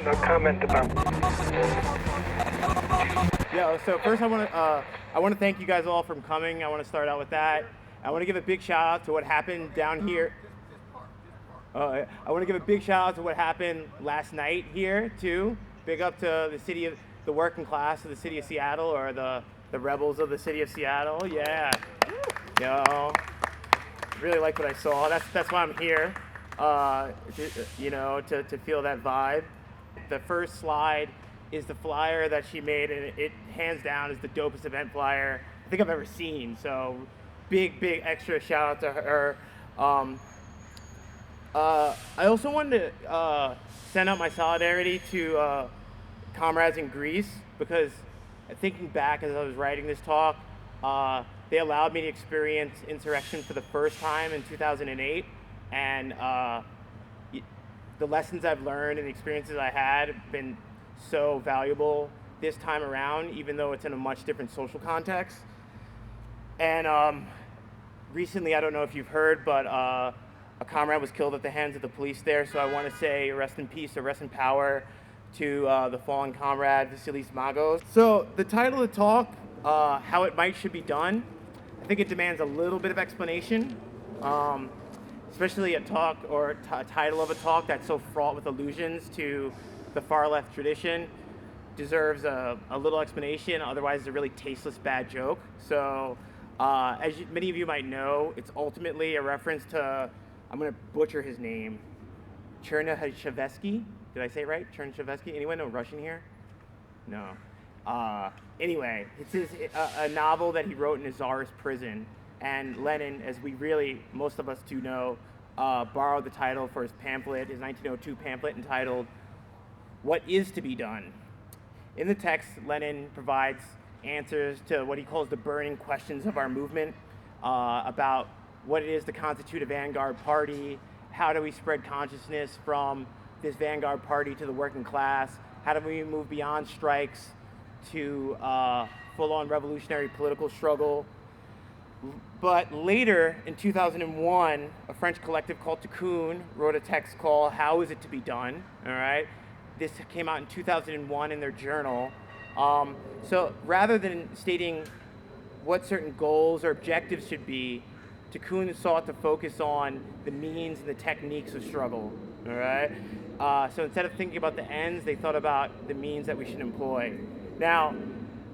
No comment about. Yeah. So first, I want to thank you guys all for coming. I want to start out with that. I want to give a big shout out to what happened down here. I want to give a big shout out to what happened last night here too. Big up to the city of the working class of the city of Seattle, or the rebels of the city of Seattle. Yeah. Yo. Really like what I saw. That's why I'm here. To feel that vibe. The first slide is the flyer that she made, and it hands down is the dopest event flyer I think I've ever seen. So big extra shout out to her. I also wanted to send out my solidarity to comrades in Greece, because thinking back as I was writing this talk, they allowed me to experience insurrection for the first time in 2008, and the lessons I've learned and the experiences I had have been so valuable this time around, even though it's in a much different social context. And recently, I don't know if you've heard, but a comrade was killed at the hands of the police there, so I want to say rest in peace or rest in power to the fallen comrade, Vasilis Magos. So the title of the talk, How It Might Should Be Done, I think it demands a little bit of explanation, especially a talk or a title of a talk that's so fraught with allusions to the far left tradition deserves a little explanation. Otherwise, it's a really tasteless bad joke. So many of you might know, it's ultimately a reference to, I'm going to butcher his name, Chernyshevsky. Did I say it right? Chernyshevsky? Anyone know Russian here? No. Anyway, it's a novel that he wrote in a czarist prison. And Lenin, as most of us do know, borrowed the title for his pamphlet, his 1902 pamphlet entitled, What Is to Be Done? In the text, Lenin provides answers to what he calls the burning questions of our movement, about what it is to constitute a vanguard party, how do we spread consciousness from this vanguard party to the working class, how do we move beyond strikes to full-on revolutionary political struggle. But later, in 2001, a French collective called Tikkun wrote a text called How Is It to Be Done? All right, this came out in 2001 in their journal. So rather than stating what certain goals or objectives should be, Tikkun sought to focus on the means and the techniques of struggle. All right. So instead of thinking about the ends, they thought about the means that we should employ. Now,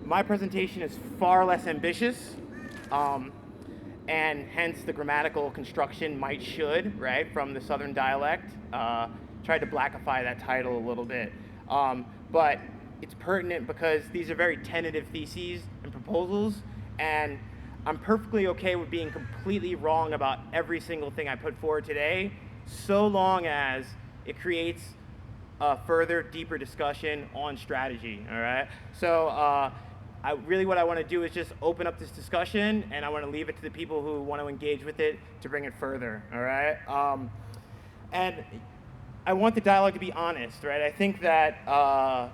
my presentation is far less ambitious. And hence the grammatical construction might should, right, from the Southern dialect. Tried to blackify that title a little bit. But it's pertinent because these are very tentative theses and proposals, and I'm perfectly okay with being completely wrong about every single thing I put forward today, so long as it creates a further, deeper discussion on strategy, all right? So, what I want to do is just open up this discussion, and I want to leave it to the people who want to engage with it to bring it further, all right? And I want the dialogue to be honest, right? I think that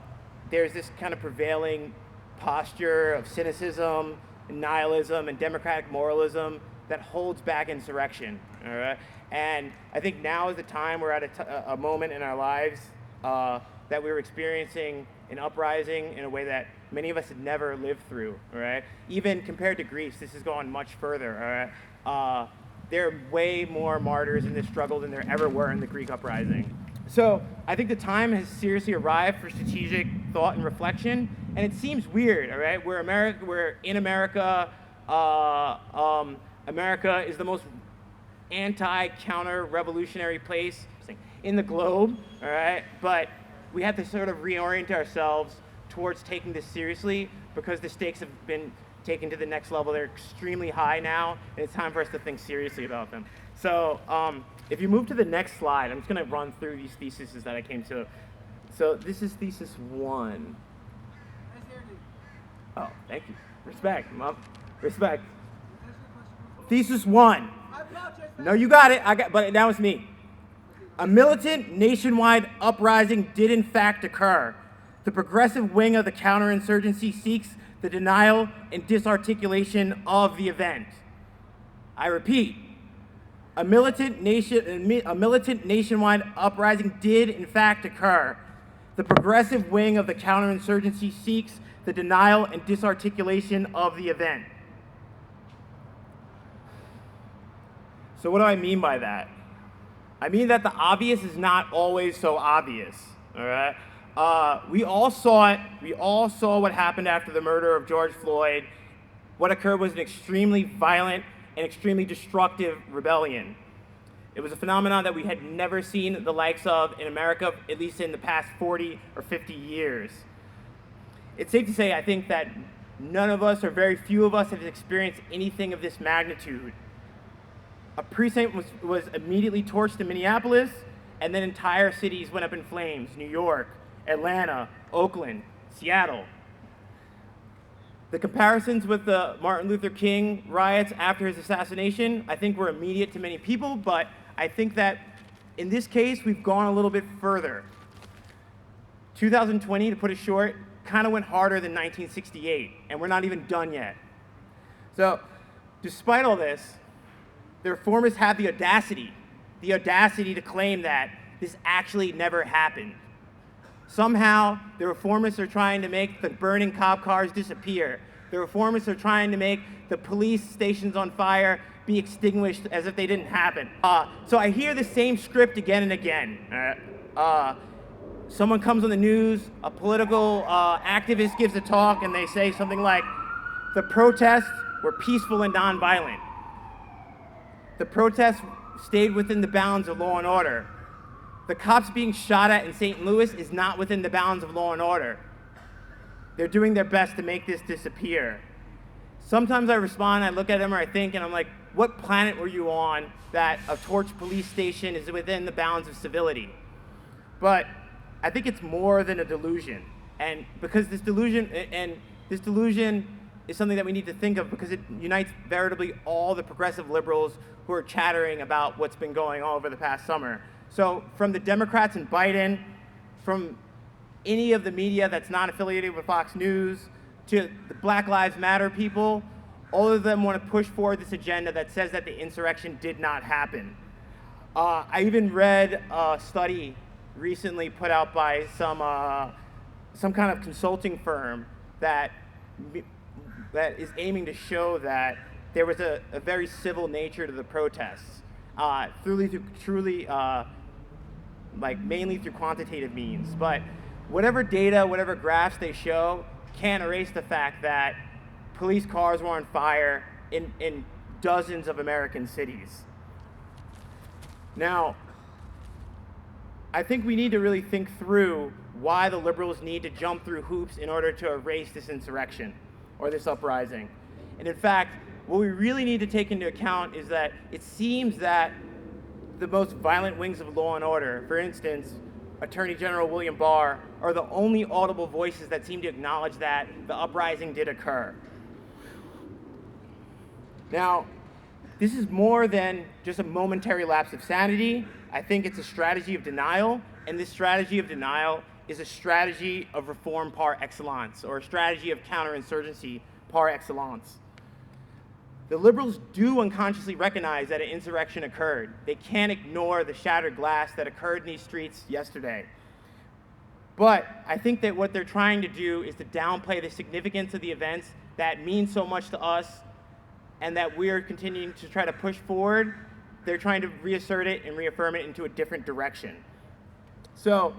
there's this kind of prevailing posture of cynicism, and nihilism, and democratic moralism that holds back insurrection, all right? And I think now is the time we're at a moment in our lives that we're experiencing an uprising in a way that many of us had never lived through, all right? Even compared to Greece, this has gone much further, all right? There are way more martyrs in this struggle than there ever were in the Greek uprising. So I think the time has seriously arrived for strategic thought and reflection, and it seems weird, all right? We're in America. America is the most anti-counter-revolutionary place in the globe, all right? But we have to sort of reorient ourselves towards taking this seriously, because the stakes have been taken to the next level. They're extremely high now, and it's time for us to think seriously about them. So if you move to the next slide, I'm just going to run through these theses that I came to. So this is Thesis 1. Oh, thank you. Respect, Mom. Respect. Thesis 1. No, you got it. But that was me. A militant nationwide uprising did in fact occur. The progressive wing of the counterinsurgency seeks the denial and disarticulation of the event. I repeat, A militant nationwide uprising did in fact occur. The progressive wing of the counterinsurgency seeks the denial and disarticulation of the event. So what do I mean by that? I mean that the obvious is not always so obvious, all right? We all saw it. We all saw what happened after the murder of George Floyd. What occurred was an extremely violent and extremely destructive rebellion. It was a phenomenon that we had never seen the likes of in America, at least in the past 40 or 50 years. It's safe to say, I think, that none of us, or very few of us, have experienced anything of this magnitude. A precinct was immediately torched in Minneapolis, and then entire cities went up in flames. New York, Atlanta, Oakland, Seattle. The comparisons with the Martin Luther King riots after his assassination, I think, were immediate to many people, but I think that in this case, we've gone a little bit further. 2020, to put it short, kind of went harder than 1968, and we're not even done yet. So, despite all this, the reformists have the audacity to claim that this actually never happened. Somehow, the reformists are trying to make the burning cop cars disappear. The reformists are trying to make the police stations on fire be extinguished as if they didn't happen. So I hear the same script again and again. Someone comes on the news, a political activist gives a talk, and they say something like, the protests were peaceful and nonviolent. The protests stayed within the bounds of law and order. The cops being shot at in St. Louis is not within the bounds of law and order. They're doing their best to make this disappear. Sometimes I respond, I look at them, or I think, and I'm like, what planet were you on that a torched police station is within the bounds of civility? But I think it's more than a delusion. And because this delusion is something that we need to think of, because it unites veritably all the progressive liberals who are chattering about what's been going on over the past summer. So from the Democrats and Biden, from any of the media that's not affiliated with Fox News, to the Black Lives Matter people, all of them want to push forward this agenda that says that the insurrection did not happen. I even read a study recently put out by some kind of consulting firm that is aiming to show that there was a very civil nature to the protests, mainly through quantitative means. But whatever data, whatever graphs they show, can't erase the fact that police cars were on fire in dozens of American cities. Now, I think we need to really think through why the liberals need to jump through hoops in order to erase this insurrection or this uprising. And in fact, what we really need to take into account is that it seems that the most violent wings of law and order, for instance, Attorney General William Barr, are the only audible voices that seem to acknowledge that the uprising did occur. Now, this is more than just a momentary lapse of sanity. I think it's a strategy of denial, and this strategy of denial is a strategy of reform par excellence, or a strategy of counterinsurgency par excellence. The liberals do unconsciously recognize that an insurrection occurred. They can't ignore the shattered glass that occurred in these streets yesterday. But I think that what they're trying to do is to downplay the significance of the events that mean so much to us and that we're continuing to try to push forward. They're trying to reassert it and reaffirm it into a different direction. So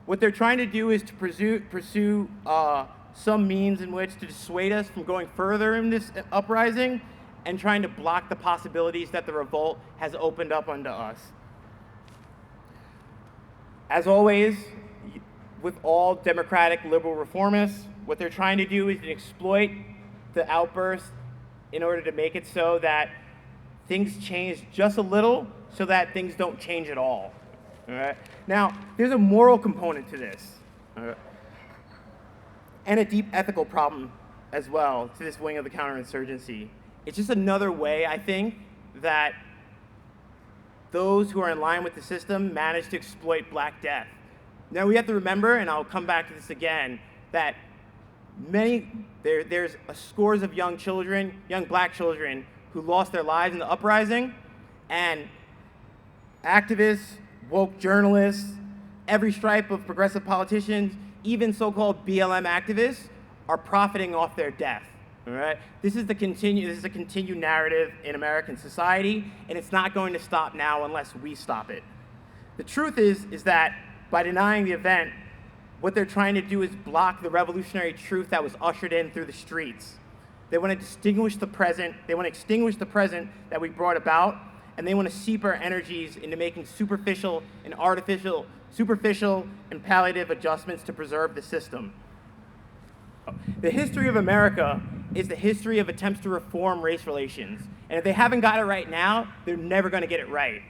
what they're trying to do is to pursue some means in which to dissuade us from going further in this uprising and trying to block the possibilities that the revolt has opened up unto us. As always, with all democratic liberal reformists, what they're trying to do is to exploit the outburst in order to make it so that things change just a little so that things don't change at all. All right? Now, there's a moral component to this, all right? And a deep ethical problem as well to this wing of the counterinsurgency. It's just another way, I think, that those who are in line with the system manage to exploit Black Death. Now, we have to remember, and I'll come back to this again, that there's scores of young children, young Black children, who lost their lives in the uprising, and Activists, woke journalists, every stripe of progressive politicians, even so-called BLM activists, are profiting off their death. All right? This is a continued narrative in American society, and it's not going to stop now unless we stop it. The truth is that by denying the event, what they're trying to do is block the revolutionary truth that was ushered in through the streets. They want to extinguish the present that we brought about, and they want to seep our energies into making superficial and palliative adjustments to preserve the system. The history of America is the history of attempts to reform race relations. And if they haven't got it right now, they're never going to get it right.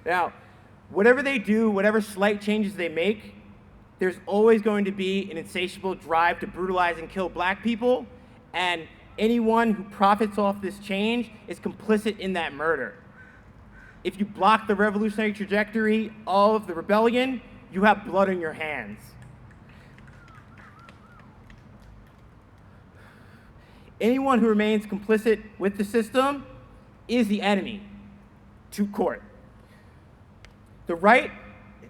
Now, whatever they do, whatever slight changes they make, there's always going to be an insatiable drive to brutalize and kill black people, and anyone who profits off this change is complicit in that murder. If you block the revolutionary trajectory of the rebellion, you have blood in your hands. Anyone who remains complicit with the system is the enemy to court. The right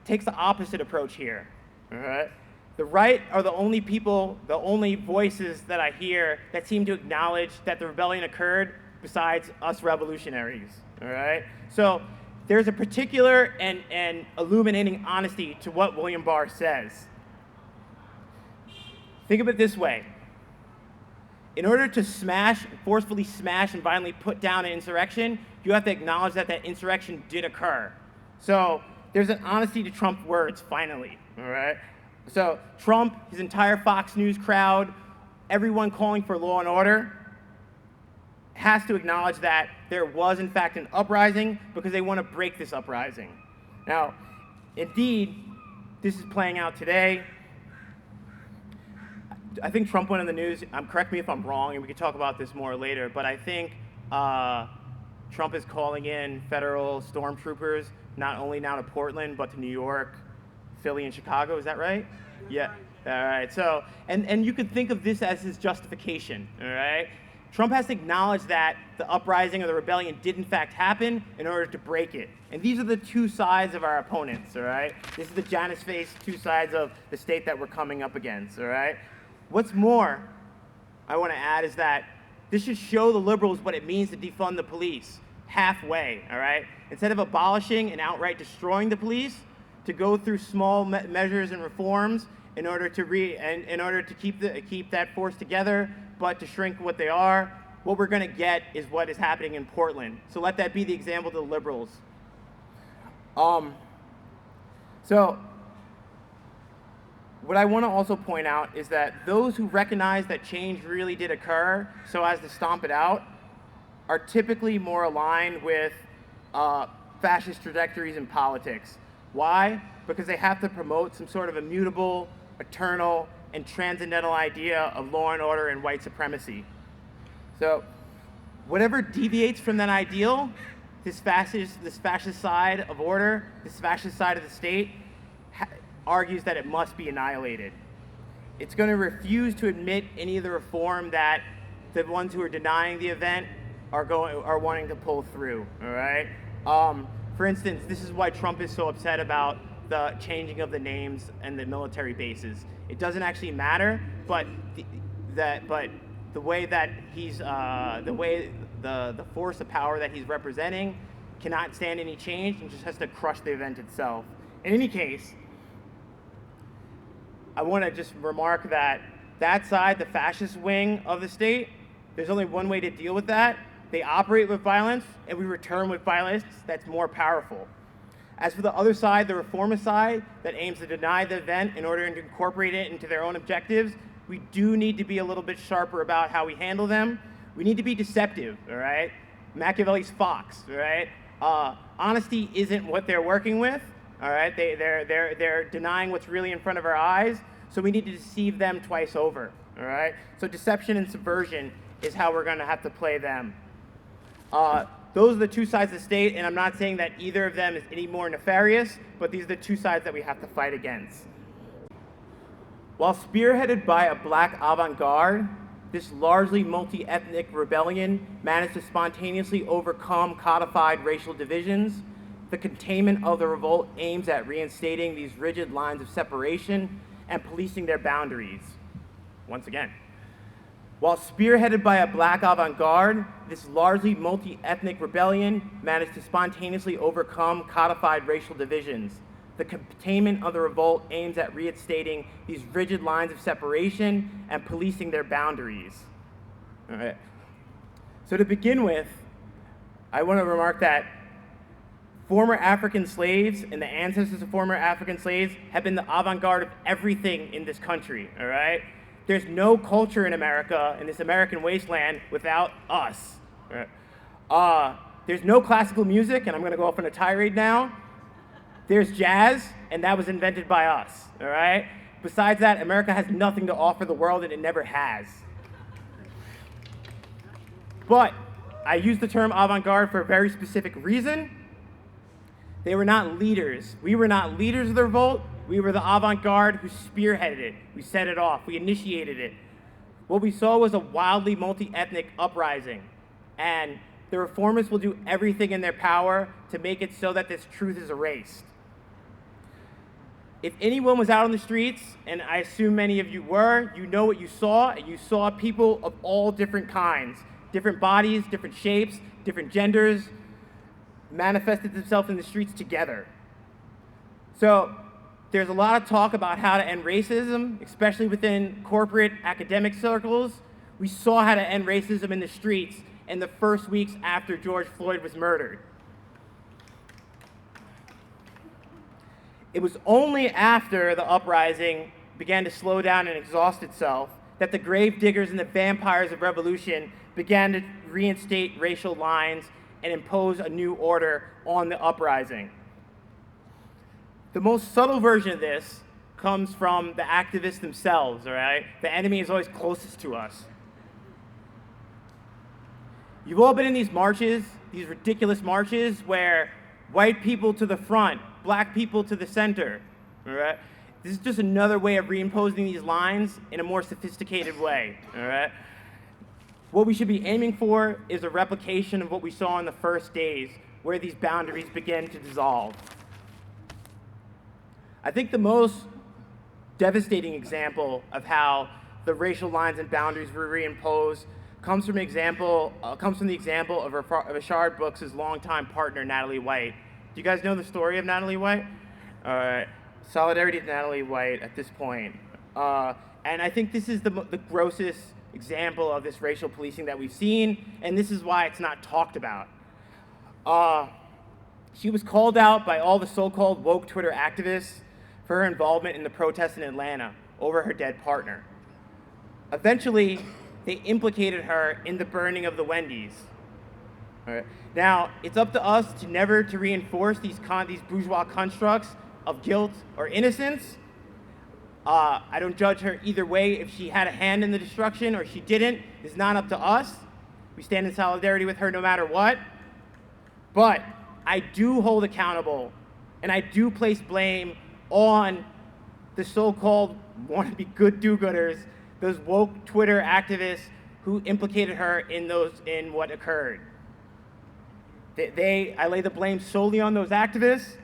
takes the opposite approach here. All right? The right are the only people, the only voices that I hear that seem to acknowledge that the rebellion occurred besides us revolutionaries. All right? So there's a particular and illuminating honesty to what William Barr says. Think of it this way. In order to forcefully smash and violently put down an insurrection, you have to acknowledge that that insurrection did occur. So there's an honesty to Trump's words, finally, all right? So Trump, his entire Fox News crowd, everyone calling for law and order, has to acknowledge that there was, in fact, an uprising because they want to break this uprising. Now, indeed, this is playing out today. I think Trump went in the news, correct me if I'm wrong, and we can talk about this more later, but I think Trump is calling in federal stormtroopers, not only now to Portland, but to New York, Philly, and Chicago. Is that right? Yeah. All right. So, and you could think of this as his justification, all right? Trump has to acknowledge that the uprising or the rebellion did in fact happen in order to break it. And these are the two sides of our opponents, all right? This is the Janus face, two sides of the state that we're coming up against, all right? What's more, I want to add is that this should show the liberals what it means to defund the police halfway, all right? Instead of abolishing and outright destroying the police, to go through small measures and reforms in order to keep that force together, but to shrink what they are, what we're going to get is what is happening in Portland. So let that be the example to the liberals. So what I want to also point out is that those who recognize that change really did occur so as to stomp it out are typically more aligned with fascist trajectories in politics. Why? Because they have to promote some sort of immutable, eternal, and transcendental idea of law and order and white supremacy. So whatever deviates from that ideal, this fascist side of order, this fascist side of the state, argues that it must be annihilated. It's going to refuse to admit any of the reform that the ones who are denying the event are wanting to pull through, all right? For instance, this is why Trump is so upset about the changing of the names and the military bases. It doesn't actually matter, but the way that he's the force of power that he's representing cannot stand any change and just has to crush the event itself. In any case, I want to just remark that side, the fascist wing of the state, there's only one way to deal with that. They operate with violence, and we return with violence that's more powerful. As for the other side, the reformist side, that aims to deny the event in order to incorporate it into their own objectives, we do need to be a little bit sharper about how we handle them. We need to be deceptive, all right? Machiavelli's fox, all right? Honesty isn't what they're working with, all right? They're denying what's really in front of our eyes, so we need to deceive them twice over, all right? So deception and subversion is how we're going to have to play them. Those are the two sides of the state, and I'm not saying that either of them is any more nefarious, but these are the two sides that we have to fight against. While spearheaded by a black avant-garde, this largely multi-ethnic rebellion managed to spontaneously overcome codified racial divisions, The containment of the revolt aims at reinstating these rigid lines of separation and policing their boundaries. Once again, while spearheaded by a black avant-garde, this largely multi-ethnic rebellion managed to spontaneously overcome codified racial divisions. The containment of the revolt aims at reinstating these rigid lines of separation and policing their boundaries. All right. So to begin with, I want to remark that former African slaves and the ancestors of former African slaves have been the avant-garde of everything in this country, all right? There's no culture in America, in this American wasteland, without us. Right? There's no classical music, and I'm gonna go off on a tirade now. There's jazz, and that was invented by us, all right? Besides that, America has nothing to offer the world, and it never has. But I use the term avant-garde for a very specific reason. They were not leaders. We were not leaders of the revolt. We were the avant-garde who spearheaded it. We set it off. We initiated it. What we saw was a wildly multi-ethnic uprising. And the reformists will do everything in their power to make it so that this truth is erased. If anyone was out on the streets, and I assume many of you were, you know what you saw, and you saw people of all different kinds, different bodies, different shapes, different genders, manifested themselves in the streets together. So there's a lot of talk about how to end racism, especially within corporate academic circles. We saw how to end racism in the streets in the first weeks after George Floyd was murdered. It was only after the uprising began to slow down and exhaust itself that the grave diggers and the vampires of revolution began to reinstate racial lines and impose a new order on the uprising. The most subtle version of this comes from the activists themselves, all right? The enemy is always closest to us. You've all been in these marches, these ridiculous marches where white people to the front, black people to the center, all right? This is just another way of reimposing these lines in a more sophisticated way, all right? What we should be aiming for is a replication of what we saw in the first days, where these boundaries began to dissolve. I think the most devastating example of how the racial lines and boundaries were reimposed comes from the example of Rashard Brooks' longtime partner, Natalie White. Do you guys know the story of Natalie White? All right. Solidarity to Natalie White at this point. And I think this is the grossest example of this racial policing that we've seen, and this is why it's not talked about. She was called out by all the so-called woke Twitter activists for her involvement in the protests in Atlanta over her dead partner. Eventually, they implicated her in the burning of the Wendy's. All right. Now, it's up to us to never to reinforce these bourgeois constructs of guilt or innocence. I don't judge her either way. If she had a hand in the destruction or she didn't, it's not up to us. We stand in solidarity with her no matter what. But I do hold accountable, and I do place blame on the so-called wannabe good do-gooders, those woke Twitter activists who implicated her in what occurred. I lay the blame solely on those activists,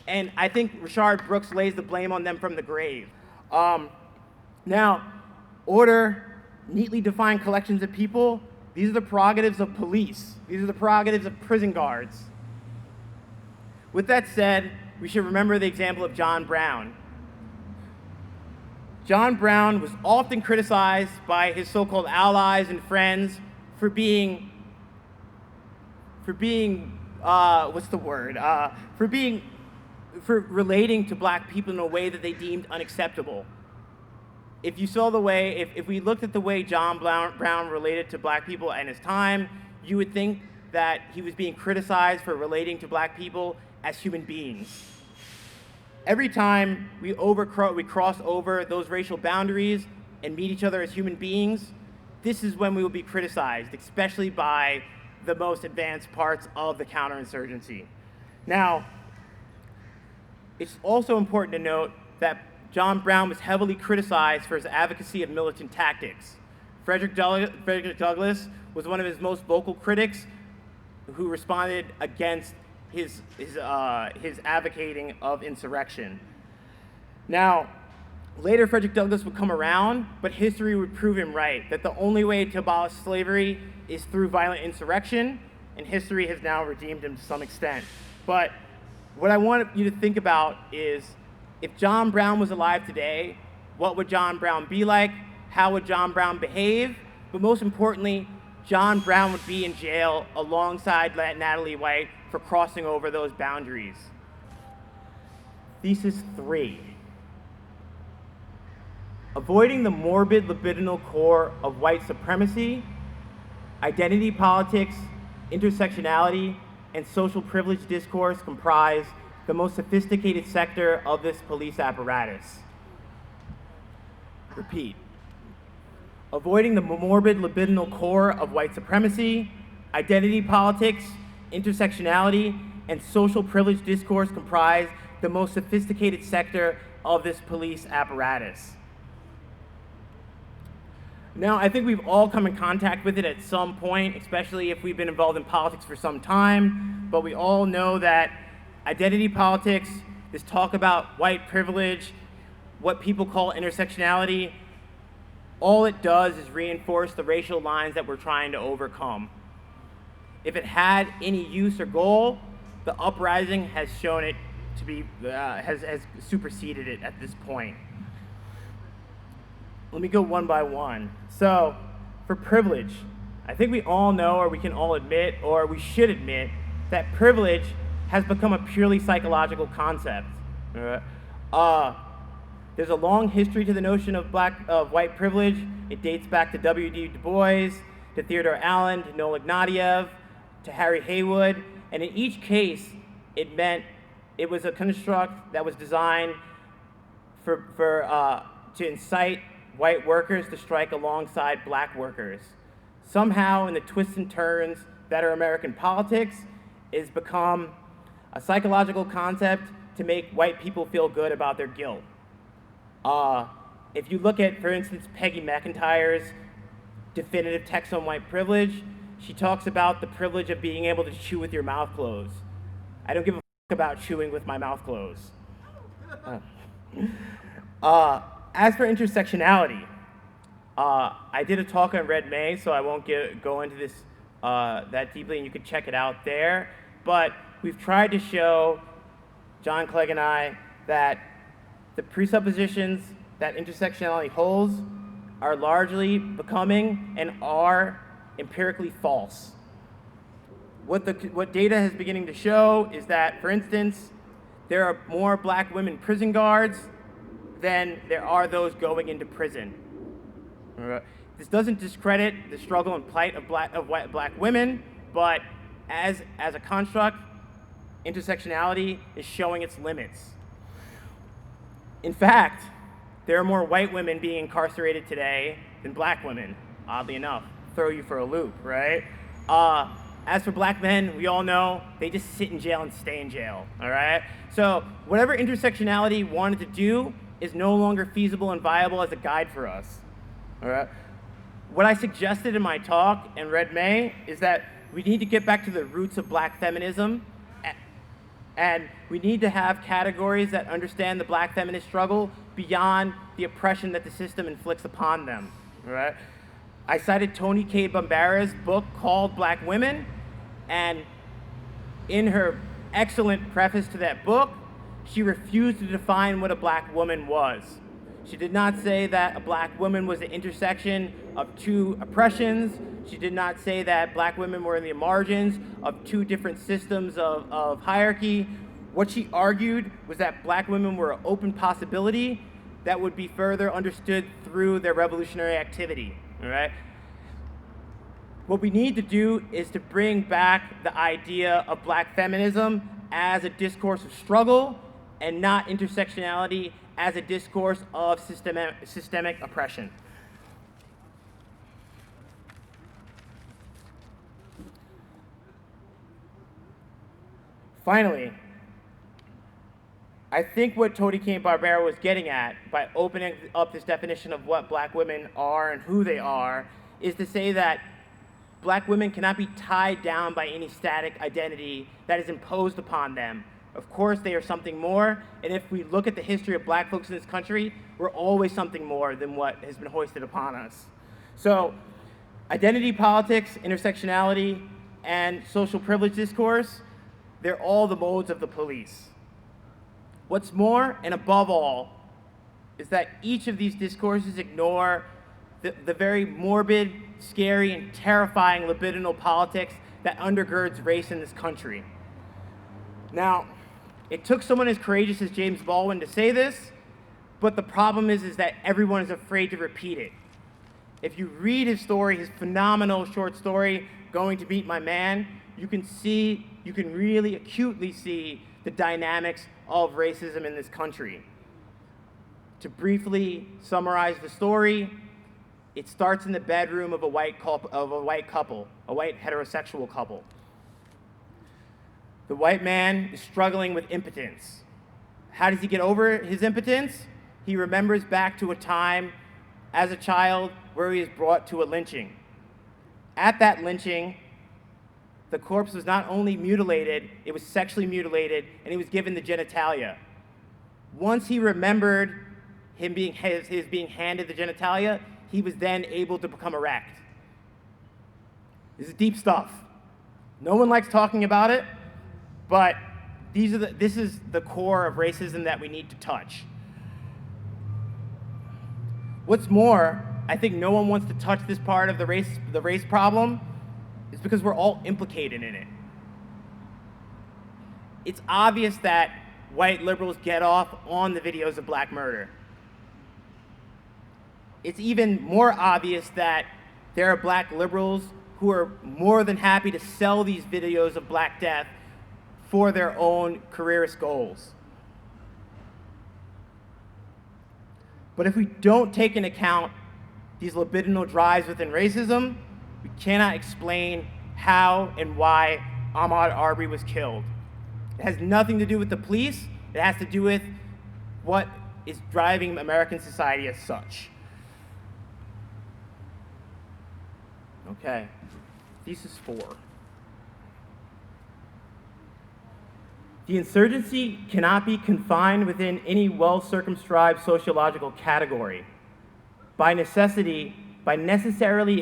and I think Rashard Brooks lays the blame on them from the grave. Now, order, neatly defined collections of people, these are the prerogatives of police. These are the prerogatives of prison guards. With that said, we should remember the example of John Brown. John Brown was often criticized by his so-called allies and friends for being relating to black people in a way that they deemed unacceptable. If you saw the way, if we looked at the way John Brown related to black people at his time, you would think that he was being criticized for relating to black people as human beings. Every time we cross over those racial boundaries and meet each other as human beings, this is when we will be criticized, especially by the most advanced parts of the counterinsurgency. Now, it's also important to note that John Brown was heavily criticized for his advocacy of militant tactics. Frederick Douglass was one of his most vocal critics who responded against his advocating of insurrection. Now, later Frederick Douglass would come around, but history would prove him right, that the only way to abolish slavery is through violent insurrection, and history has now redeemed him to some extent. But what I want you to think about is, if John Brown was alive today, what would John Brown be like? How would John Brown behave? But most importantly, John Brown would be in jail alongside Natalie White for crossing over those boundaries. Thesis 3. Avoiding the morbid libidinal core of white supremacy, identity politics, intersectionality, and social privilege discourse comprise the most sophisticated sector of this police apparatus. Repeat. Avoiding the morbid libidinal core of white supremacy, identity politics, intersectionality, and social privilege discourse comprise the most sophisticated sector of this police apparatus. Now, I think we've all come in contact with it at some point, especially if we've been involved in politics for some time, but we all know that identity politics, this talk about white privilege, what people call intersectionality, all it does is reinforce the racial lines that we're trying to overcome. If it had any use or goal, the uprising has shown it to be, has superseded it at this point. Let me go one by one. So, for privilege, I think we all know, or we can all admit, or we should admit, that privilege has become a purely psychological concept. There's a long history to the notion of white privilege. It dates back to W.D. Du Bois, to Theodore Allen, to Noel Ignatieff, to Harry Haywood, and in each case, it meant it was a construct that was designed to incite white workers to strike alongside black workers. Somehow, in the twists and turns that are American politics, it's become a psychological concept to make white people feel good about their guilt. If you look at, for instance, Peggy McIntyre's definitive text on white privilege, she talks about the privilege of being able to chew with your mouth closed. I don't give a fuck about chewing with my mouth closed. As for intersectionality, I did a talk on Red May, so I won't go into this that deeply, and you can check it out there. But we've tried to show, John Clegg and I, that the presuppositions that intersectionality holds are largely becoming and are empirically false. What data is beginning to show is that, for instance, there are more black women prison guards than there are those going into prison. This doesn't discredit the struggle and plight of black women, but as a construct, intersectionality is showing its limits. In fact, there are more white women being incarcerated today than black women, oddly enough. Throw you for a loop, right? As for black men, we all know they just sit in jail and stay in jail, all right? So whatever intersectionality wanted to do is no longer feasible and viable as a guide for us, all right? What I suggested in my talk in Red May is that we need to get back to the roots of black feminism, and we need to have categories that understand the black feminist struggle beyond the oppression that the system inflicts upon them, all right? I cited Toni Cade Bambara's book called Black Women, and in her excellent preface to that book, she refused to define what a black woman was. She did not say that a black woman was the intersection of two oppressions. She did not say that black women were in the margins of two different systems of hierarchy. What she argued was that black women were an open possibility that would be further understood through their revolutionary activity, all right? What we need to do is to bring back the idea of black feminism as a discourse of struggle and not intersectionality as a discourse of systemic oppression. Finally, I think what Toni Cade Bambara was getting at by opening up this definition of what black women are and who they are is to say that Black women cannot be tied down by any static identity that is imposed upon them. Of course, they are something more, and if we look at the history of black folks in this country, we're always something more than what has been hoisted upon us. So, identity politics, intersectionality, and social privilege discourse, they're all the modes of the police. What's more, and above all, is that each of these discourses ignore the very morbid, scary, and terrifying libidinal politics that undergirds race in this country. Now, it took someone as courageous as James Baldwin to say this, but the problem is that everyone is afraid to repeat it. If you read his story, his phenomenal short story, Going to Meet My Man, you can really acutely see the dynamics of racism in this country. To briefly summarize the story, it starts in the bedroom of a white couple, a white heterosexual couple. The white man is struggling with impotence. How does he get over his impotence? He remembers back to a time as a child where he is brought to a lynching. At that lynching, the corpse was not only mutilated, it was sexually mutilated, and he was given the genitalia. Once he remembered his being handed the genitalia, he was then able to become erect. This is deep stuff. No one likes talking about it, but this is the core of racism that we need to touch. What's more, I think no one wants to touch this part of the race problem is because we're all implicated in it. It's obvious that white liberals get off on the videos of black murder. It's even more obvious that there are black liberals who are more than happy to sell these videos of black death for their own careerist goals. But if we don't take into account these libidinal drives within racism, we cannot explain how and why Ahmaud Arbery was killed. It has nothing to do with the police. It has to do with what is driving American society as such. Okay, Thesis 4. The insurgency cannot be confined within any well-circumscribed sociological category. By necessarily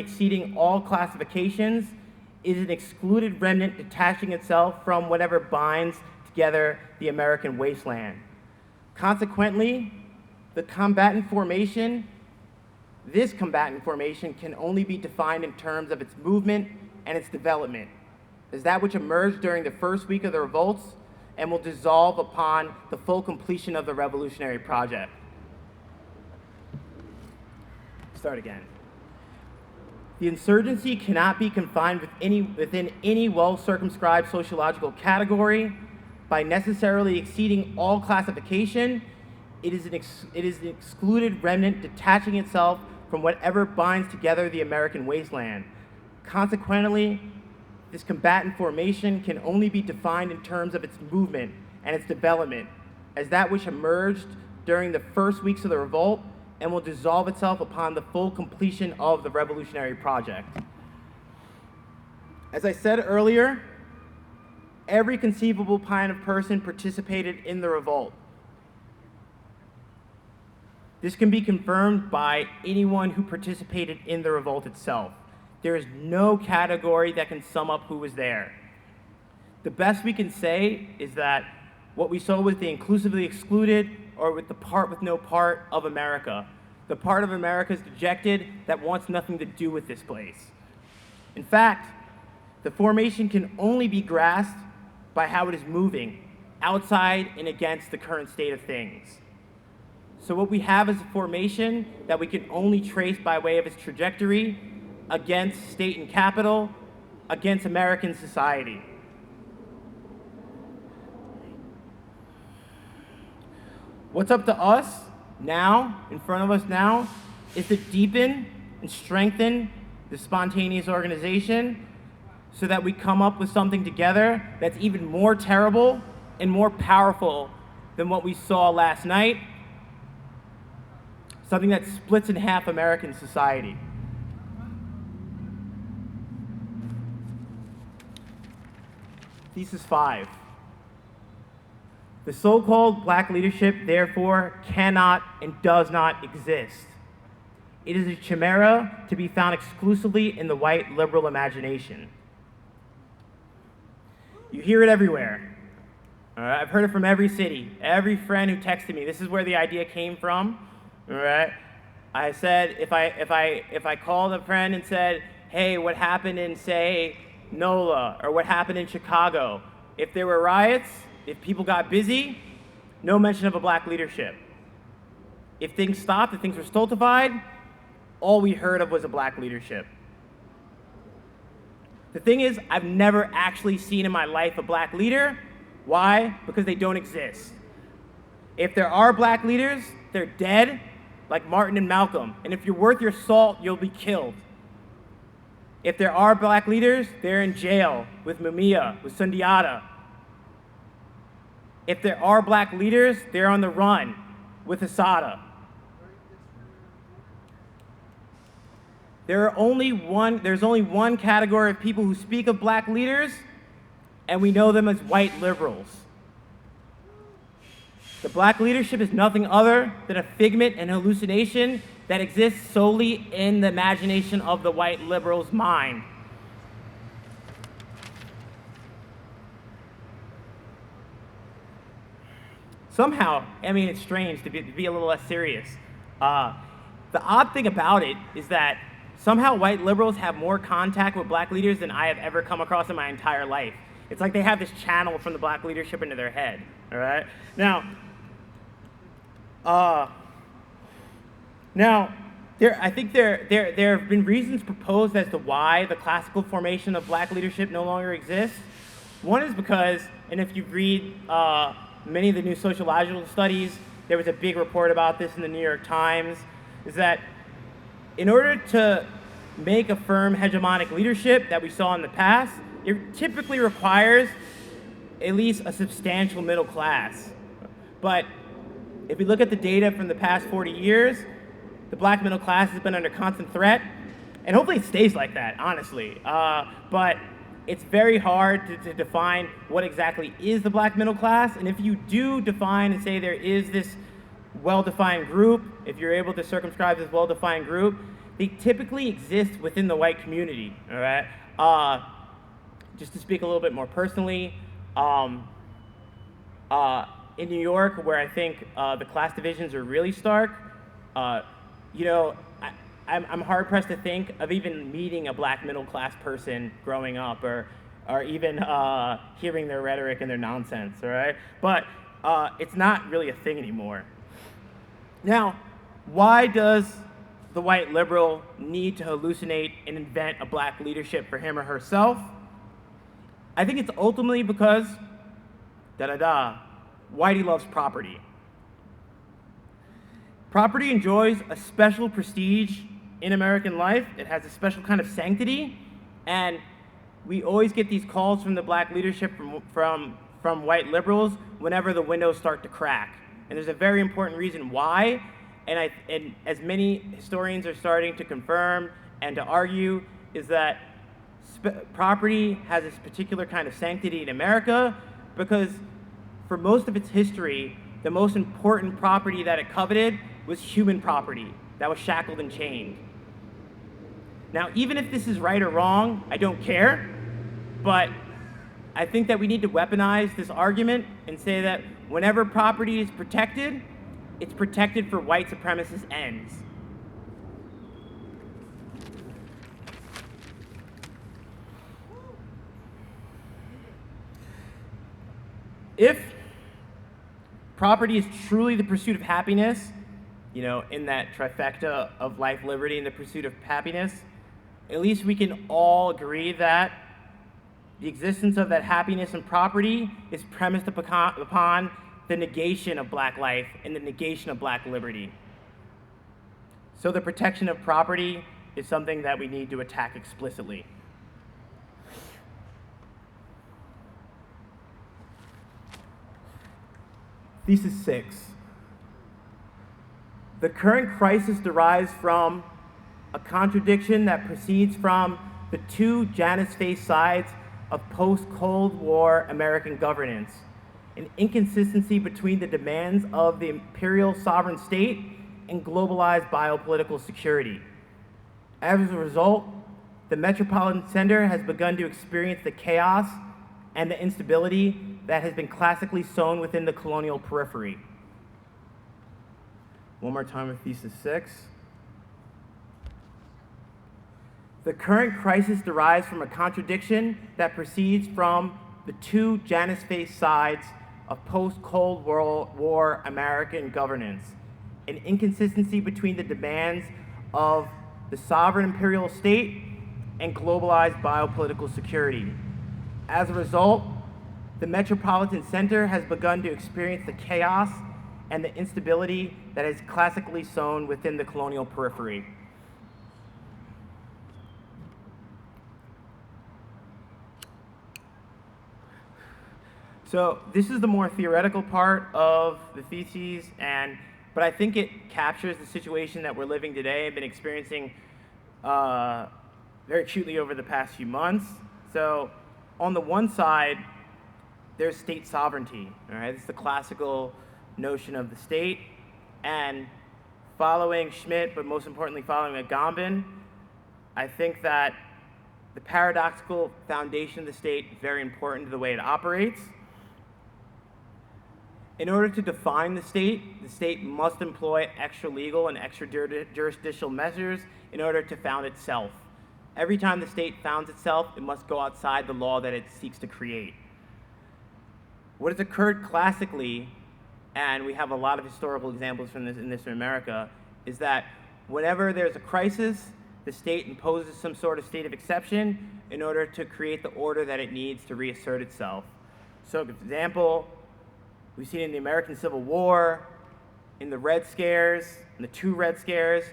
exceeding all classifications, is an excluded remnant detaching itself from whatever binds together the American wasteland. Consequently, this combatant formation can only be defined in terms of its movement and its development, as that which emerged during the first week of the revolts and will dissolve upon the full completion of the revolutionary project. Start again. The insurgency cannot be confined within any well-circumscribed sociological category. By necessarily exceeding all classification, it is an excluded remnant detaching itself from whatever binds together the American wasteland. Consequently, this combatant formation can only be defined in terms of its movement and its development, as that which emerged during the first weeks of the revolt and will dissolve itself upon the full completion of the revolutionary project. As I said earlier, every conceivable kind of person participated in the revolt. This can be confirmed by anyone who participated in the revolt itself. There is no category that can sum up who was there. The best we can say is that what we saw was the inclusively excluded, or with the part with no part of America. The part of America is dejected that wants nothing to do with this place. In fact, the formation can only be grasped by how it is moving, outside and against the current state of things. So what we have is a formation that we can only trace by way of its trajectory against state and capital, against American society. What's up to us now, in front of us now, is to deepen and strengthen the spontaneous organization so that we come up with something together that's even more terrible and more powerful than what we saw last night, something that splits in half American society. Thesis 5. The so-called black leadership, therefore, cannot and does not exist. It is a chimera to be found exclusively in the white liberal imagination. You hear it everywhere. All right? I've heard it from every city, every friend who texted me. This is where the idea came from. All right? I said, if I called a friend and said, hey, what happened in, say, NOLA, or what happened in Chicago? If there were riots, if people got busy, no mention of a black leadership. If things stopped, if things were stultified, all we heard of was a black leadership. The thing is, I've never actually seen in my life a black leader. Why? Because they don't exist. If there are black leaders, they're dead, like Martin and Malcolm. And if you're worth your salt, you'll be killed. If there are black leaders, they're in jail with Mumia, with Sundiata. If there are black leaders, they're on the run with Asada. There's only one category of people who speak of black leaders, and we know them as white liberals. The black leadership is nothing other than a figment and hallucination that exists solely in the imagination of the white liberal's mind. Somehow, I mean, it's strange to be a little less serious. The odd thing about it is that somehow white liberals have more contact with black leaders than I have ever come across in my entire life. It's like they have this channel from the black leadership into their head, all right? Now, I think there have been reasons proposed as to why the classical formation of black leadership no longer exists. One is because, and if you read many of the new sociological studies, there was a big report about this in the New York Times, is that in order to make a firm hegemonic leadership that we saw in the past, it typically requires at least a substantial middle class. But if we look at the data from the past 40 years, the black middle class has been under constant threat, and hopefully it stays like that, honestly. But it's very hard to define what exactly is the black middle class, and if you do define and say there is this well-defined group, if you're able to circumscribe this well-defined group, they typically exist within the white community, all right? Just to speak a little bit more personally, in New York, where I think the class divisions are really stark, I'm hard-pressed to think of even meeting a black middle-class person growing up, or even hearing their rhetoric and their nonsense, all right? But it's not really a thing anymore. Now, why does the white liberal need to hallucinate and invent a black leadership for him or herself? I think it's ultimately because, Whitey loves property. Property enjoys a special prestige in American life. It has a special kind of sanctity, and we always get these calls from the black leadership from white liberals whenever the windows start to crack. And there's a very important reason why, and as many historians are starting to confirm and to argue, is that property has this particular kind of sanctity in America because for most of its history, the most important property that it coveted was human property that was shackled and chained. Now, even if this is right or wrong, I don't care, but I think that we need to weaponize this argument and say that whenever property is protected, it's protected for white supremacist ends. If property is truly the pursuit of happiness, in that trifecta of life, liberty, and the pursuit of happiness, at least we can all agree that the existence of that happiness and property is premised upon the negation of black life and the negation of black liberty. So the protection of property is something that we need to attack explicitly. Thesis 6. The current crisis derives from a contradiction that proceeds from the two Janus-faced sides of post-Cold War American governance, an inconsistency between the demands of the imperial sovereign state and globalized biopolitical security. As a result, the metropolitan center has begun to experience the chaos and the instability that has been classically sown within the colonial periphery. One more time with Thesis 6. The current crisis derives from a contradiction that proceeds from the two Janus-faced sides of post-Cold War American governance, an inconsistency between the demands of the sovereign imperial state and globalized biopolitical security. As a result, the metropolitan center has begun to experience the chaos and the instability that is classically sown within the colonial periphery. So this is the more theoretical part of the theses, but I think it captures the situation that we're living today and been experiencing very acutely over the past few months. So on the one side, there's state sovereignty, all right? It's the classical notion of the state, and following Schmidt, but most importantly following Agamben, I think that the paradoxical foundation of the state is very important to the way it operates. In order to define the state must employ extra-legal and extra-jurisdictional measures in order to found itself. Every time the state founds itself, it must go outside the law that it seeks to create. What has occurred classically, and we have a lot of historical examples from this in America, is that whenever there's a crisis, the state imposes some sort of state of exception in order to create the order that it needs to reassert itself. So, for example, we've seen in the American Civil War, in the Red Scares, in the two Red Scares,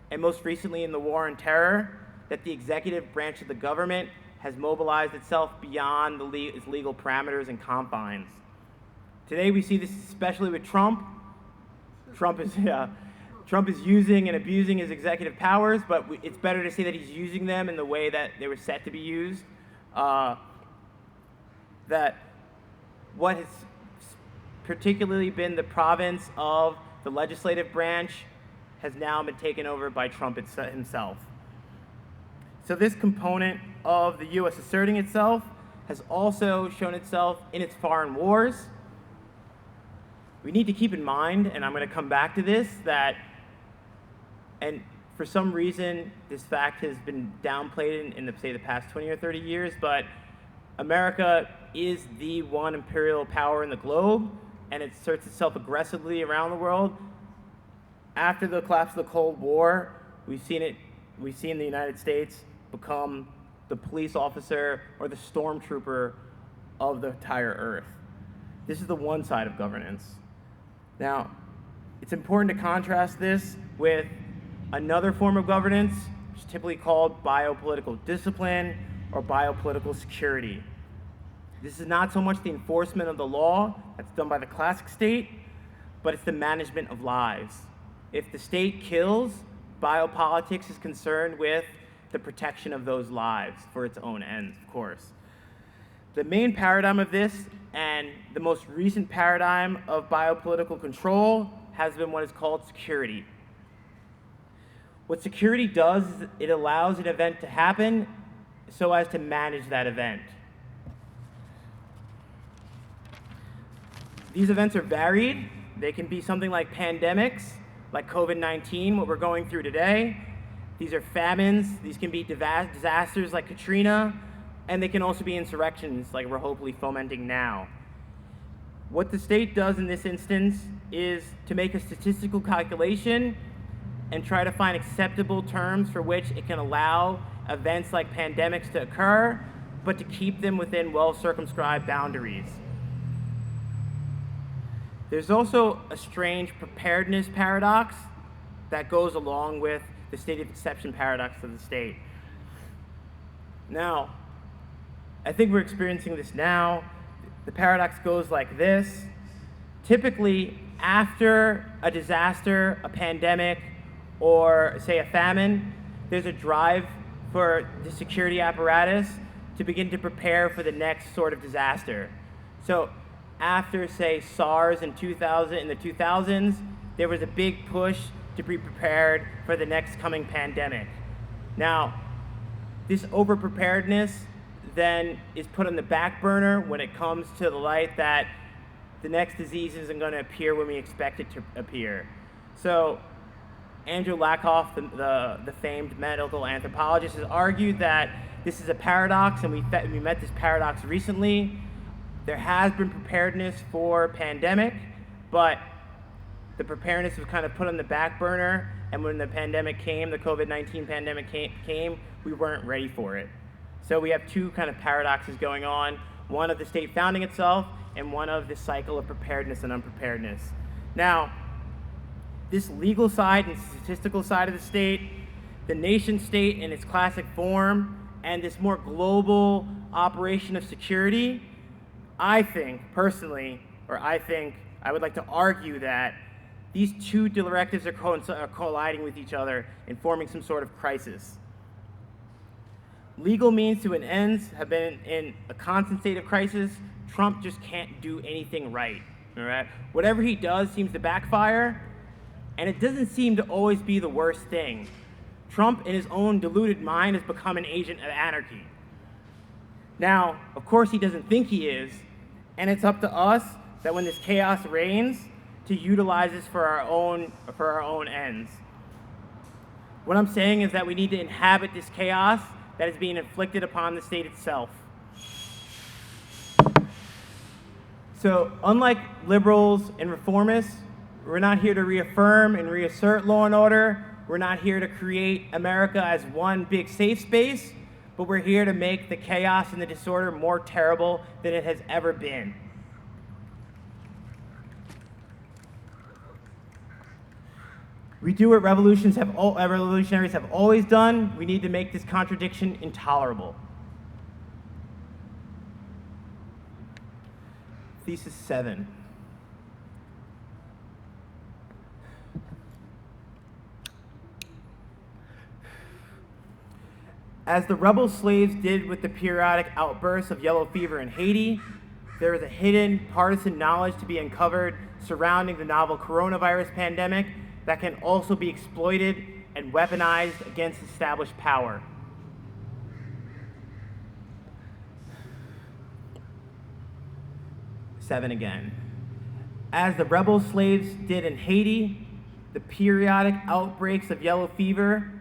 and most recently in the War on Terror, that the executive branch of the government has mobilized itself beyond its legal parameters and confines. Today we see this especially with Trump. Trump is using and abusing his executive powers, but it's better to say that he's using them in the way that they were set to be used. That what has particularly been the province of the legislative branch has now been taken over by Trump himself. So this component of the U.S. asserting itself has also shown itself in its foreign wars. We need to keep in mind, and I'm going to come back to this, that, and for some reason this fact has been downplayed in the past 20 or 30 years, but America is the one imperial power in the globe, and it asserts itself aggressively around the world. After the collapse of the Cold War, we've seen the United States become the police officer or the stormtrooper of the entire earth. This is the one side of governance. Now, it's important to contrast this with another form of governance, which is typically called biopolitical discipline or biopolitical security. This is not so much the enforcement of the law that's done by the classic state, but it's the management of lives. If the state kills, biopolitics is concerned with the protection of those lives for its own ends, of course. The main paradigm of this, and the most recent paradigm of biopolitical control, has been what is called security. What security does is it allows an event to happen so as to manage that event. These events are varied. They can be something like pandemics, like COVID-19, what we're going through today. These are famines. These can be disasters like Katrina, and they can also be insurrections like we're hopefully fomenting now. What the state does in this instance is to make a statistical calculation and try to find acceptable terms for which it can allow events like pandemics to occur, but to keep them within well-circumscribed boundaries. There's also a strange preparedness paradox that goes along with the state of exception paradox of the state. Now, I think we're experiencing this now. The paradox goes like this. Typically, after a disaster, a pandemic, or say a famine, there's a drive for the security apparatus to begin to prepare for the next sort of disaster. So after, say, SARS in the 2000s, there was a big push to be prepared for the next coming pandemic. Now, this over-preparedness then is put on the back burner when it comes to the light that the next disease isn't going to appear when we expect it to appear. So Andrew Lakoff, the famed medical anthropologist, has argued that this is a paradox, and we met this paradox recently. There has been preparedness for pandemic, but the preparedness was kind of put on the back burner, and when the pandemic came, the COVID-19 pandemic came, we weren't ready for it. So we have two kind of paradoxes going on, one of the state founding itself, and one of the cycle of preparedness and unpreparedness. Now, this legal side and statistical side of the state, the nation state in its classic form, and this more global operation of security, I think, personally, I would like to argue that these two directives are colliding with each other and forming some sort of crisis. Legal means to an ends have been in a constant state of crisis. Trump just can't do anything right, all right? Whatever he does seems to backfire, and it doesn't seem to always be the worst thing. Trump, in his own deluded mind, has become an agent of anarchy. Now, of course, he doesn't think he is, and it's up to us that when this chaos reigns, to utilize this for our own ends. What I'm saying is that we need to inhabit this chaos that is being inflicted upon the state itself. So, unlike liberals and reformists, we're not here to reaffirm and reassert law and order. We're not here to create America as one big safe space, but we're here to make the chaos and the disorder more terrible than it has ever been. We do what revolutionaries have always done. We need to make this contradiction intolerable. Thesis 7. As the rebel slaves did with the periodic outbursts of yellow fever in Haiti, there is a hidden partisan knowledge to be uncovered surrounding the novel coronavirus pandemic that can also be exploited and weaponized against established power. Seven again. As the rebel slaves did in Haiti, with the periodic outbreaks of yellow fever,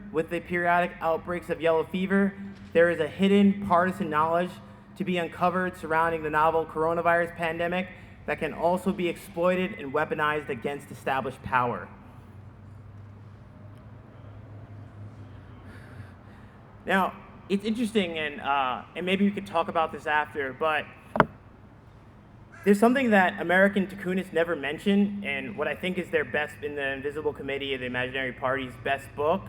there is a hidden partisan knowledge to be uncovered surrounding the novel coronavirus pandemic that can also be exploited and weaponized against established power. Now, it's interesting, and maybe we could talk about this after, but there's something that American Takunists never mention, and what I think is their best, in the Invisible Committee of the Imaginary Party's best book,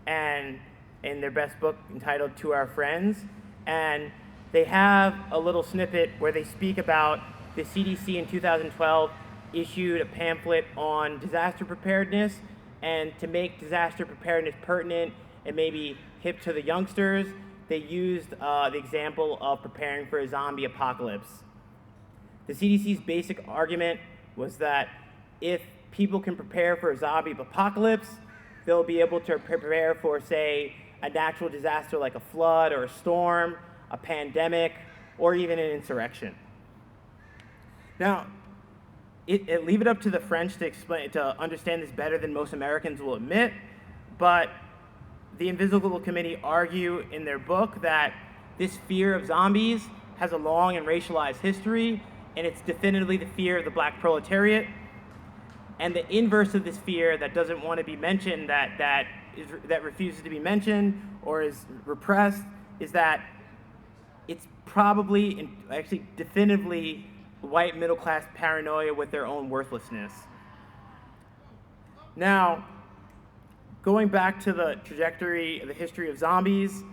and in their best book entitled To Our Friends, and they have a little snippet where they speak about the CDC in 2012 issued a pamphlet on disaster preparedness, and to make disaster preparedness pertinent and maybe hip to the youngsters, they used the example of preparing for a zombie apocalypse. The CDC's basic argument was that if people can prepare for a zombie apocalypse, they'll be able to prepare for, say, a natural disaster like a flood or a storm, a pandemic, or even an insurrection. Now, leave it up to the French to understand this better than most Americans will admit, but the Invisible Committee argue in their book that this fear of zombies has a long and racialized history, and it's definitively the fear of the black proletariat. And the inverse of this fear that doesn't want to be mentioned, that refuses to be mentioned or is repressed, is that it's probably, and actually definitively, white middle class paranoia with their own worthlessness. Now, going back to the trajectory of the history of zombies,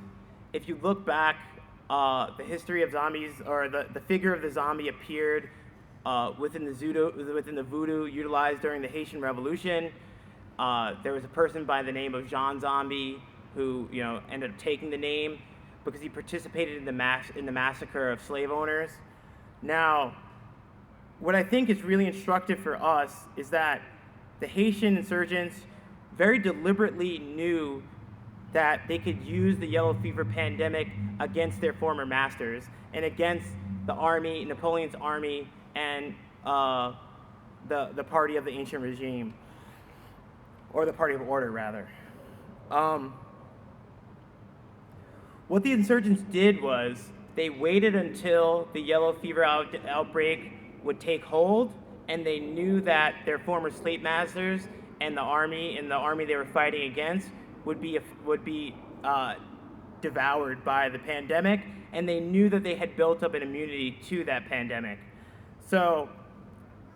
if you look back, the history of zombies, or the figure of the zombie appeared within the voodoo utilized during the Haitian Revolution. There was a person by the name of Jean Zombie who ended up taking the name. because he participated in the massacre of slave owners. Now, what I think is really instructive for us is that the Haitian insurgents very deliberately knew that they could use the yellow fever pandemic against their former masters and against the army, Napoleon's army, and the party of the ancient regime, or the party of order, rather. What the insurgents did was they waited until the yellow fever outbreak would take hold, and they knew that their former slave masters and the army they were fighting against would be devoured by the pandemic, and they knew that they had built up an immunity to that pandemic. So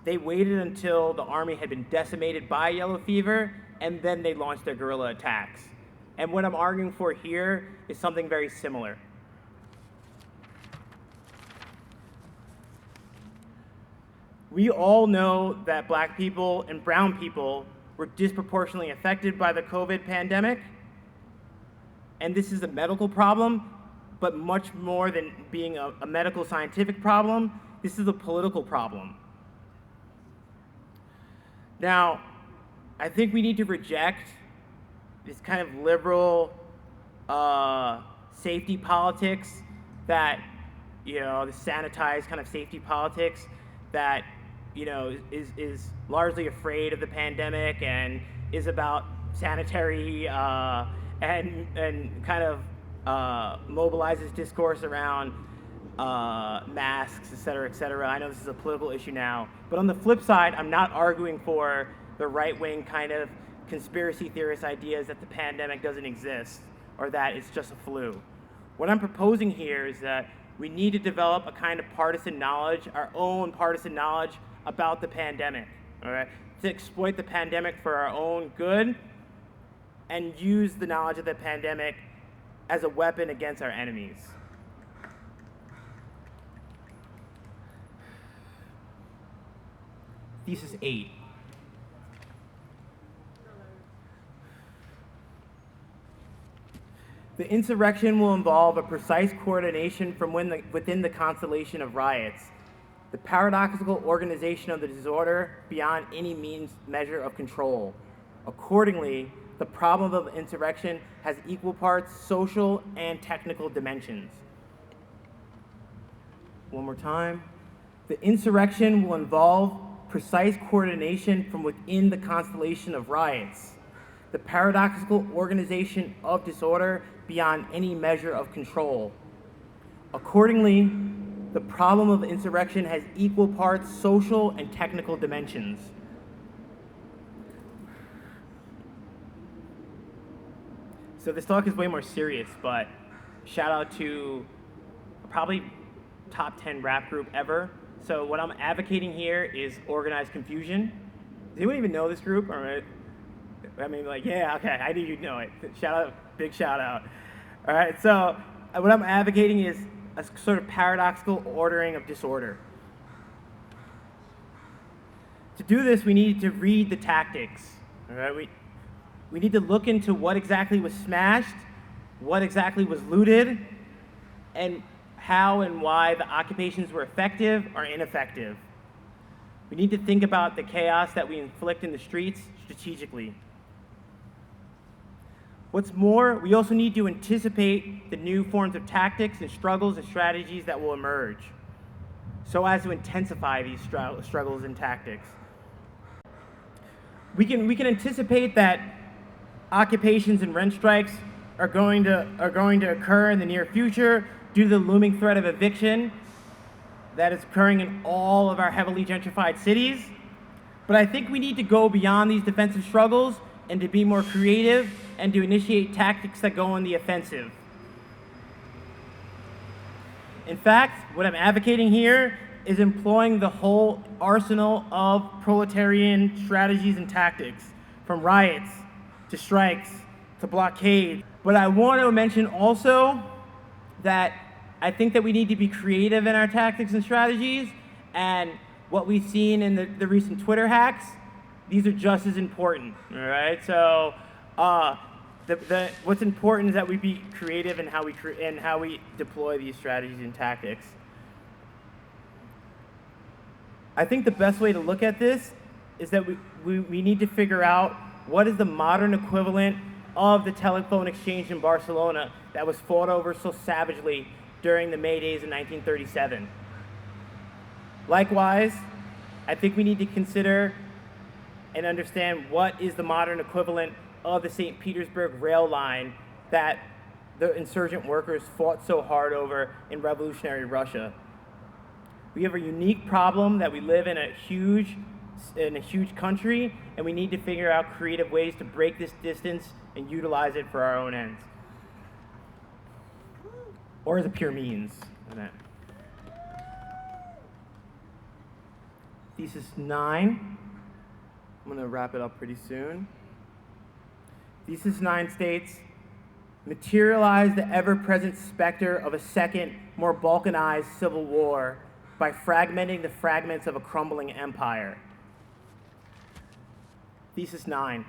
they waited until the army had been decimated by yellow fever, and then they launched their guerrilla attacks. And what I'm arguing for here is something very similar. We all know that black people and brown people were disproportionately affected by the COVID pandemic. And this is a medical problem, but much more than being a medical scientific problem, this is a political problem. Now, I think we need to reject this kind of liberal safety politics that, the sanitized kind of safety politics that, is largely afraid of the pandemic and is about sanitary and kind of mobilizes discourse around masks, et cetera, et cetera. I know this is a political issue now, but on the flip side, I'm not arguing for the right-wing kind of conspiracy theorist ideas that the pandemic doesn't exist or that it's just a flu. What I'm proposing here is that we need to develop a kind of partisan knowledge, our own partisan knowledge about the pandemic, all right? To exploit the pandemic for our own good and use the knowledge of the pandemic as a weapon against our enemies. Thesis 8. The insurrection will involve a precise coordination from within the constellation of riots, the paradoxical organization of the disorder beyond any measure of control. Accordingly, the problem of insurrection has equal parts social and technical dimensions. One more time. The insurrection will involve precise coordination from within the constellation of riots, the paradoxical organization of disorder beyond any measure of control. Accordingly, the problem of insurrection has equal parts social and technical dimensions. So this talk is way more serious, but shout out to probably top 10 rap group ever. So what I'm advocating here is organized confusion. Does anyone even know this group? Or, yeah, okay, I knew you'd know it. Shout out, big shout out. All right, so what I'm advocating is a sort of paradoxical ordering of disorder. To do this, we need to read the tactics. All right, we need to look into what exactly was smashed, what exactly was looted, and how and why the occupations were effective or ineffective. We need to think about the chaos that we inflict in the streets strategically. What's more, we also need to anticipate the new forms of tactics and struggles and strategies that will emerge, so as to intensify these struggles and tactics. We can anticipate that occupations and rent strikes are going to occur in the near future due to the looming threat of eviction that is occurring in all of our heavily gentrified cities. But I think we need to go beyond these defensive struggles and to be more creative and to initiate tactics that go on the offensive. In fact, what I'm advocating here is employing the whole arsenal of proletarian strategies and tactics, from riots to strikes to blockade. But I want to mention also that I think that we need to be creative in our tactics and strategies, and what we've seen in the recent Twitter hacks, these are just as important, all right? So what's important is that we be creative in how we deploy these strategies and tactics. I think the best way to look at this is that we need to figure out what is the modern equivalent of the telephone exchange in Barcelona that was fought over so savagely during the May days of 1937. Likewise, I think we need to consider and understand what is the modern equivalent of the St. Petersburg rail line that the insurgent workers fought so hard over in revolutionary Russia. We have a unique problem that we live in a huge country, and we need to figure out creative ways to break this distance and utilize it for our own ends. Or as a pure means. Thesis 9. I'm going to wrap it up pretty soon. Thesis 9 states, materialize the ever-present specter of a second, more balkanized civil war by fragmenting the fragments of a crumbling empire. Thesis 9,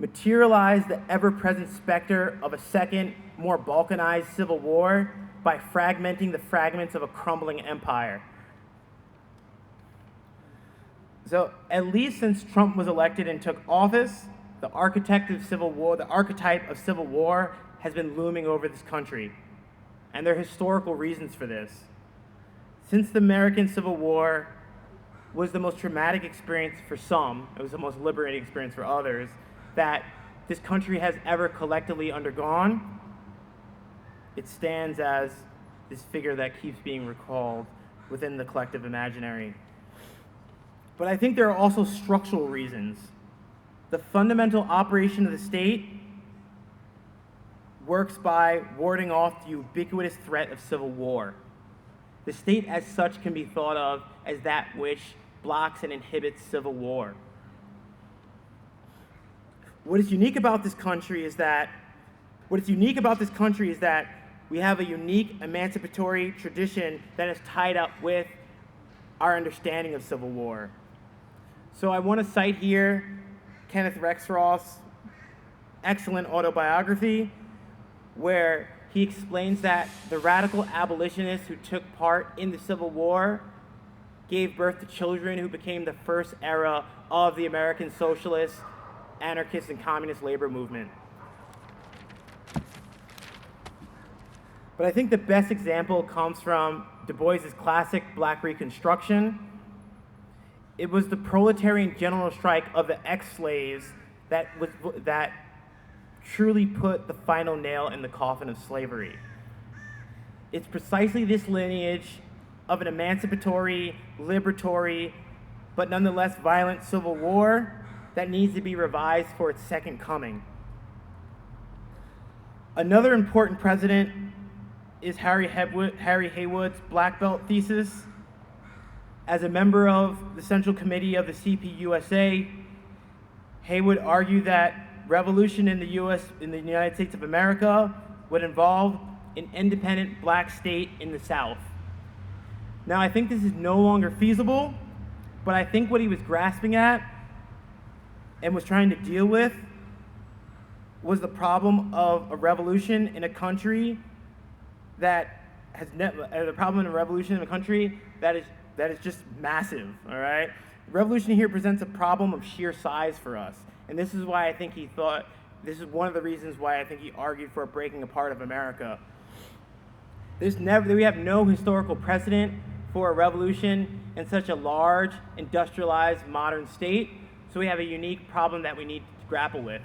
materialize the ever-present specter of a second, more balkanized civil war by fragmenting the fragments of a crumbling empire. So, at least since Trump was elected and took office, the archetype of civil war has been looming over this country. And there are historical reasons for this. Since the American Civil War was the most traumatic experience for some, it was the most liberating experience for others, that this country has ever collectively undergone, it stands as this figure that keeps being recalled within the collective imaginary. But I think there are also structural reasons. The fundamental operation of the state works by warding off the ubiquitous threat of civil war. The state as such can be thought of as that which blocks and inhibits civil war. What is unique about this country is that we have a unique emancipatory tradition that is tied up with our understanding of civil war. So I want to cite here Kenneth Rexroth's excellent autobiography, where he explains that the radical abolitionists who took part in the Civil War gave birth to children who became the first era of the American socialist, anarchist, and communist labor movement. But I think the best example comes from Du Bois's classic Black Reconstruction. It was the proletarian general strike of the ex-slaves that truly put the final nail in the coffin of slavery. It's precisely this lineage of an emancipatory, liberatory, but nonetheless violent civil war that needs to be revised for its second coming. Another important precedent is Harry Haywood's Black Belt thesis. As a member of the Central Committee of the CPUSA, Haywood argued that revolution in the United States of America would involve an independent black state in the South. Now, I think this is no longer feasible, but I think what he was grasping at and was trying to deal with was the problem of a revolution in a country that has the problem in a revolution in a country that is just massive. All right, revolution here presents a problem of sheer size for us, and this is why I think this is one of the reasons why I think he argued for a breaking apart of America. We have no historical precedent for a revolution in such a large, industrialized, modern state, so we have a unique problem that we need to grapple with.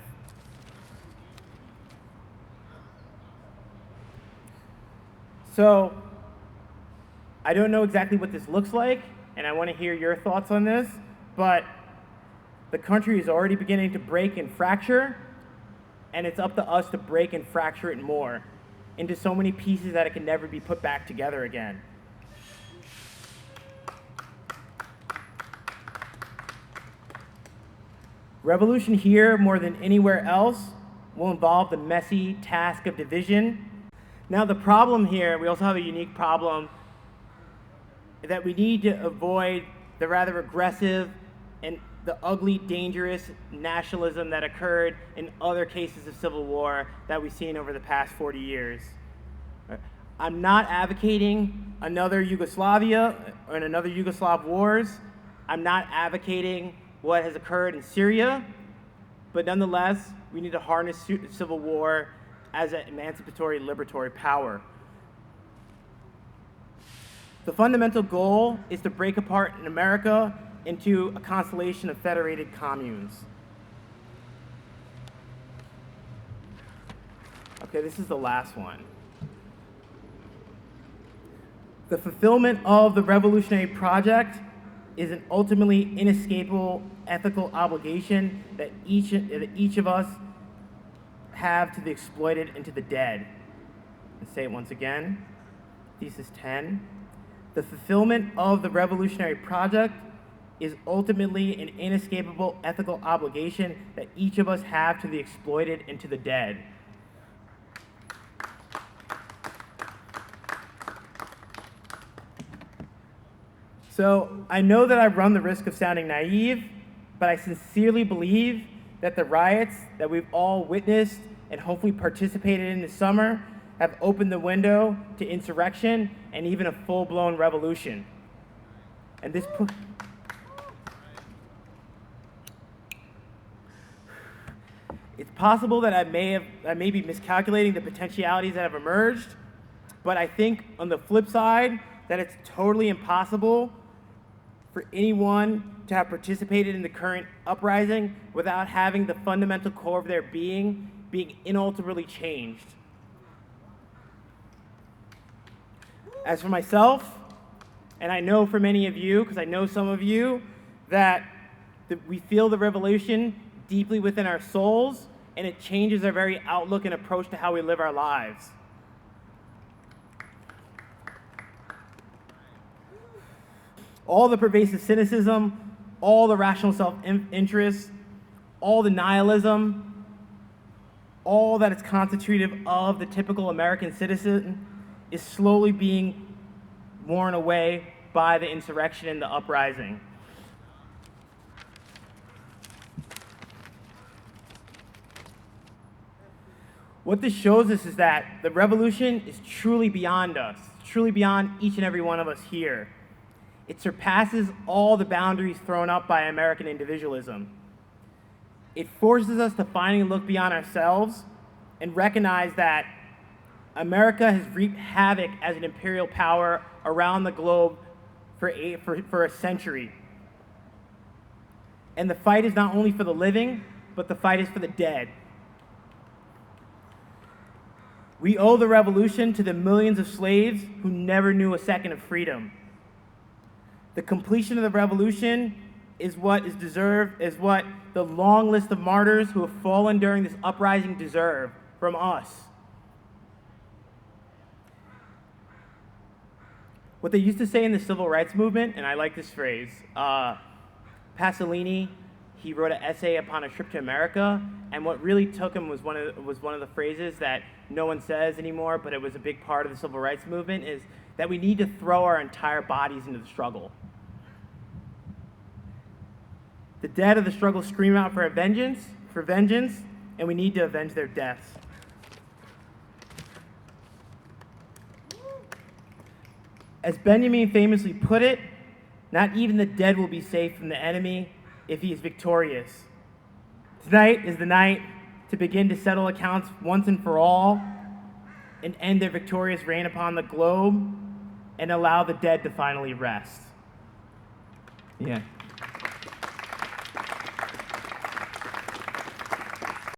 So, I don't know exactly what this looks like, and I want to hear your thoughts on this, but the country is already beginning to break and fracture, and it's up to us to break and fracture it more into so many pieces that it can never be put back together again. Revolution here, more than anywhere else, will involve the messy task of division. Now, the problem here, we also have a unique problem that we need to avoid the rather aggressive and the ugly, dangerous nationalism that occurred in other cases of civil war that we've seen over the past 40 years. I'm not advocating another Yugoslavia or another Yugoslav wars. I'm not advocating what has occurred in Syria, but nonetheless, we need to harness civil war as an emancipatory, liberatory power. The fundamental goal is to break apart in America into a constellation of federated communes. Okay, this is the last one. The fulfillment of the revolutionary project is an ultimately inescapable ethical obligation that each of us have to the exploited and to the dead. Let's say it once again. Thesis 10. The fulfillment of the revolutionary project is ultimately an inescapable ethical obligation that each of us have to the exploited and to the dead. So I know that I run the risk of sounding naive, but I sincerely believe that the riots that we've all witnessed and hopefully participated in this summer have opened the window to insurrection and even a full-blown revolution. And this it's possible that I may be miscalculating the potentialities that have emerged, but I think on the flip side that it's totally impossible for anyone to have participated in the current uprising without having the fundamental core of their being inalterably changed. As for myself, and I know for many of you, because I know some of you, that we feel the revolution deeply within our souls, and it changes our very outlook and approach to how we live our lives. All the pervasive cynicism, all the rational self-interest, all the nihilism, all that is constitutive of the typical American citizen is slowly being worn away by the insurrection and the uprising. What this shows us is that the revolution is truly beyond us, truly beyond each and every one of us here. It surpasses all the boundaries thrown up by American individualism. It forces us to finally look beyond ourselves and recognize that America has wreaked havoc as an imperial power around the globe for a century. And the fight is not only for the living, but the fight is for the dead. We owe the revolution to the millions of slaves who never knew a second of freedom. The completion of the revolution is what is deserved, is what the long list of martyrs who have fallen during this uprising deserve from us. What they used to say in the civil rights movement, and I like this phrase, Pasolini, he wrote an essay upon a trip to America, and what really took him was one of the phrases that no one says anymore, but it was a big part of the civil rights movement, is that we need to throw our entire bodies into the struggle. The dead of the struggle scream out for vengeance, and we need to avenge their deaths. As Benjamin famously put it, not even the dead will be safe from the enemy if he is victorious. Tonight is the night to begin to settle accounts once and for all and end their victorious reign upon the globe and allow the dead to finally rest. Yeah.